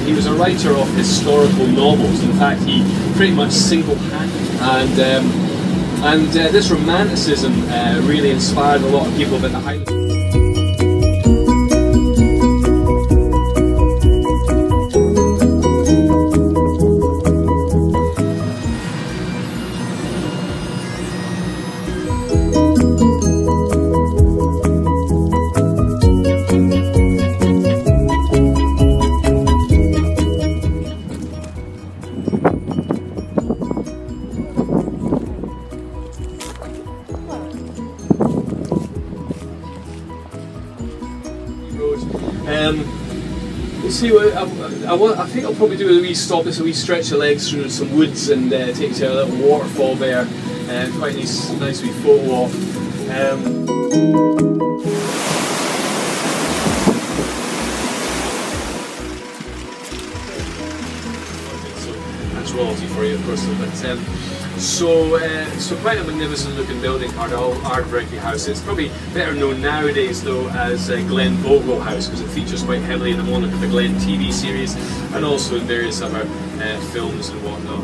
he was a writer of historical novels. In fact, he pretty much single-handed, and this romanticism really inspired a lot of people about the Highlands. See what I think I'll probably do a wee stop, a wee stretch of legs through some woods and take you to a little waterfall there. Quite a nice wee photo op. That's royalty for you, of course. But so quite a magnificent looking building, Ardbrickie House. It's probably better known nowadays though as Glen Bogle House, because it features quite heavily in the Monarch of the Glen TV series and also in various other films and whatnot.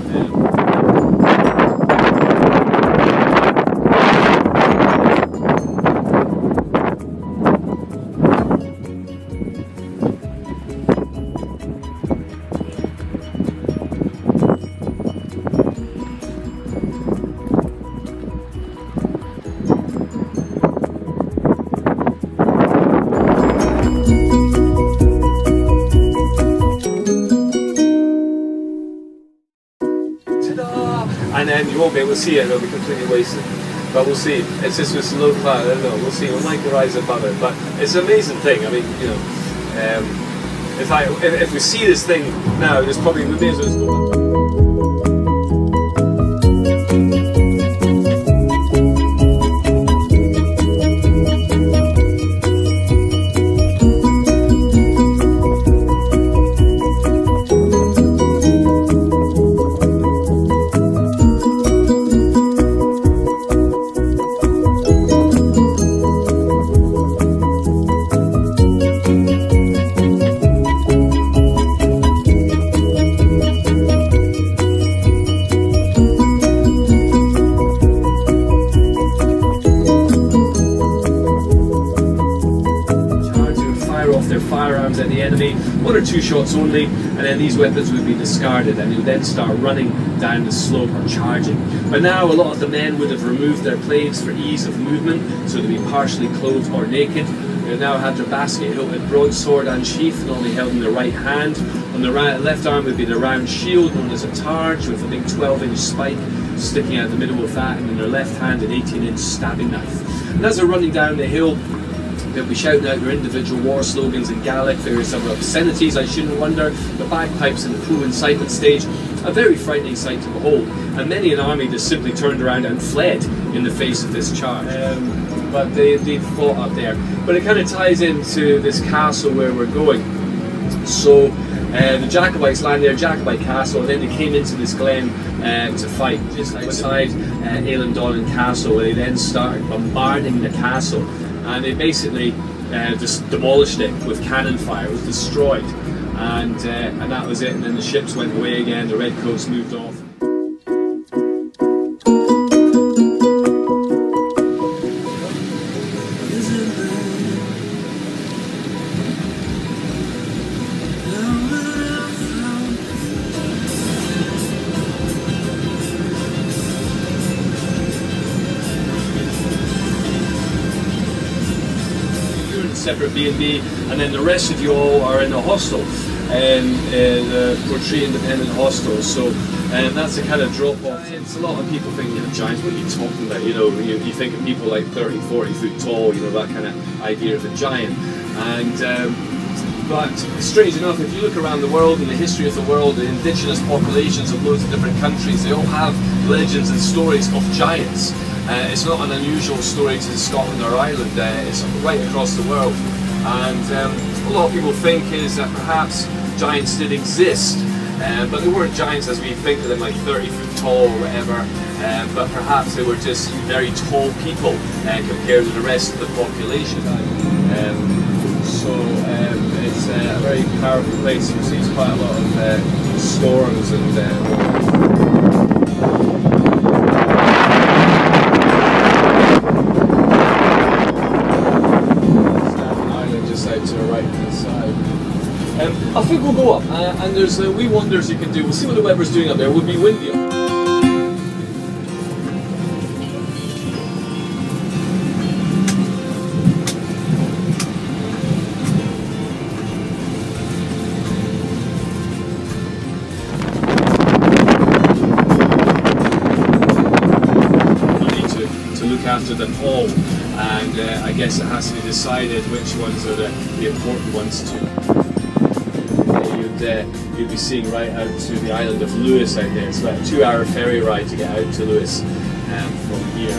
And then you won't be able to see it, it'll be completely wasted. But we'll see. It's just with low cloud, I don't know, we'll see. We might rise above it. But it's an amazing thing. I mean, you know, if we see this thing now, there's probably, we may as well just go back. Their firearms at the enemy, 1 or 2 shots only, and then these weapons would be discarded and they would then start running down the slope or charging. But now a lot of the men would have removed their plaids for ease of movement, so they'd be partially clothed or naked. They now had their basket-hilted broadsword unsheathed and only held in the right hand. On the left arm would be the round shield known as a targe with a big 12-inch spike sticking out the middle of that, and in their left hand an 18-inch stabbing knife. And as they're running down the hill, they'll be shouting out their individual war slogans in Gaelic, various other obscenities, I shouldn't wonder, the bagpipes and the full incitement stage, a very frightening sight to behold. And many an army just simply turned around and fled in the face of this charge. But they fought up there. But it kind of ties into this castle where we're going. So the Jacobites land there, Jacobite castle, and then they came into this glen to fight just outside Eilean Castle, where they then started bombarding the castle. And they basically just demolished it with cannon fire. It was destroyed, and that was it. And then the ships went away again. The redcoats moved off. Separate B&B, and then the rest of you all are in a hostel, the Portree Independent Hostel. So that's a kind of drop off. It's a lot of people think, you know, giants, what are you talking about? You know, you think of people like 30, 40 foot tall, you know, that kind of idea of a giant. And but strange enough, if you look around the world, in the history of the world, the indigenous populations of loads of different countries, they all have legends and stories of giants. It's not an unusual story to Scotland or Ireland, it's right across the world. And a lot of people think is that perhaps giants did exist, but they weren't giants as we think of them, like 30 foot tall or whatever, but perhaps they were just very tall people compared to the rest of the population. and it's a very powerful place. You see quite a lot of storms and Island just out to the right hand side. I think we'll go up, and there's wee wonders you can do. We'll see what the weather's doing up there. It would be windy. After them all, and I guess it has to be decided which ones are the important ones to. You'd be seeing right out to the island of Lewis out there. It's about a 2-hour ferry ride to get out to Lewis from here.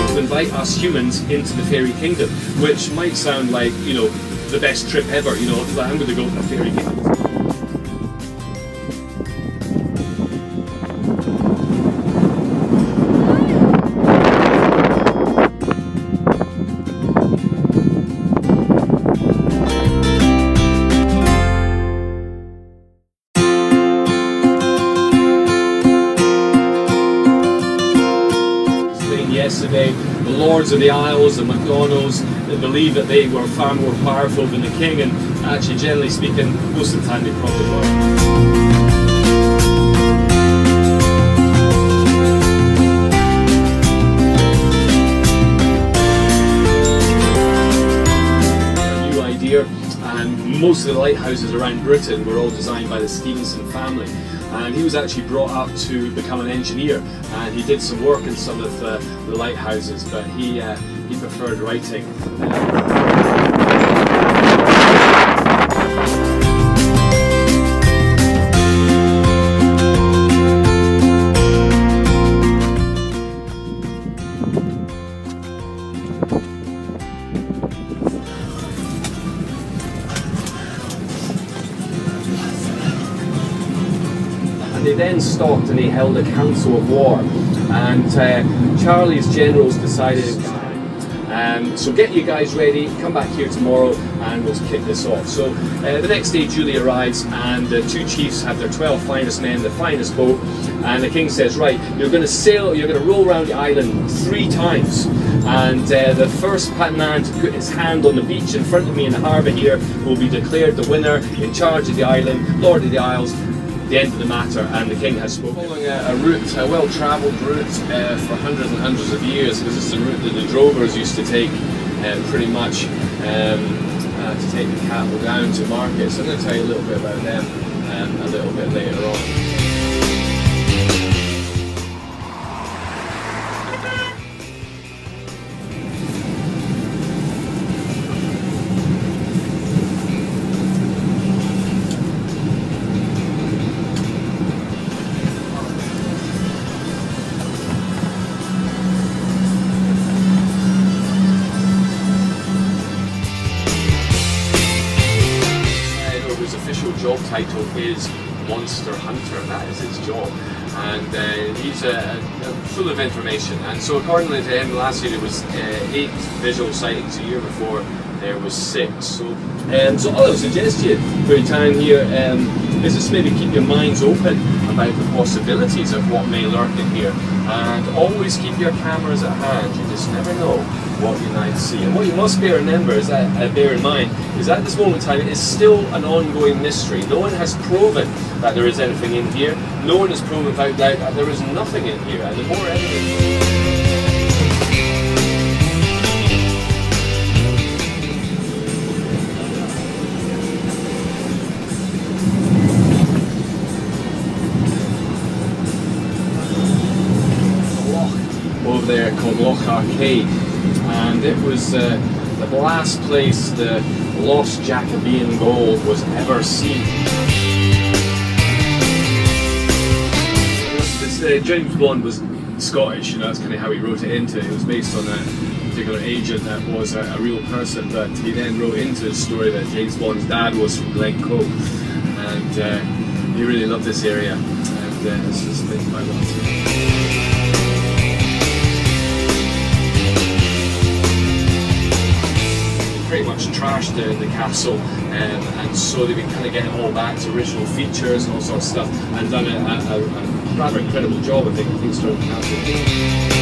To invite us humans into the fairy kingdom, which might sound like, you know, the best trip ever. You know, like I'm going to go to the fairy kingdom. Yesterday, the Lords of the Isles, the MacDonalds, they believe that they were far more powerful than the king, and actually, generally speaking, most of the time they probably were. A new idea, and most of the lighthouses around Britain were all designed by the Stevenson family. And he was actually brought up to become an engineer, and he did some work in some of the lighthouses, but he preferred writing. They then stopped and they held a council of war, and Charlie's generals decided, so get you guys ready, come back here tomorrow and we'll kick this off. So the next day Julie arrives, and the 2 chiefs have their 12 finest men, the finest boat, and the king says, right, you're going to sail, you're going to roll around the island 3 times, and the first man to put his hand on the beach in front of me in the harbour here will be declared the winner, in charge of the island, Lord of the Isles. The end of the matter, and the king has spoken. Following a route, a well-travelled route for hundreds and hundreds of years, because it's the route that the drovers used to take pretty much to take the cattle down to market. So I'm going to tell you a little bit about them a little bit later on. Job title is Monster Hunter. That is his job, and he's full of information. And so according to him, last year there was 8 visual sightings. A year before there was 6. So all I would suggest to you for your time here is just maybe keep your minds open about the possibilities of what may lurk in here, and always keep your cameras at hand. You just never know what you might see. And what you must bear in mind is at this moment in time it is still an ongoing mystery. No one has proven that there is anything in here. No one has proven without doubt that there is nothing in here. And the more evidence over there called Loch Arcade, and it was the last place the lost Jacobean gold was ever seen. James Bond was Scottish, you know, that's kind of how he wrote it into it. It was based on a particular agent that was a real person, but he then wrote into the story that James Bond's dad was from Glencoe, and he really loved this area, and it's just been quite well. Pretty much much trashed the castle, and so they've been kind of getting it all back to original features and all sorts of stuff, and done a rather incredible job, I think, things from the castle.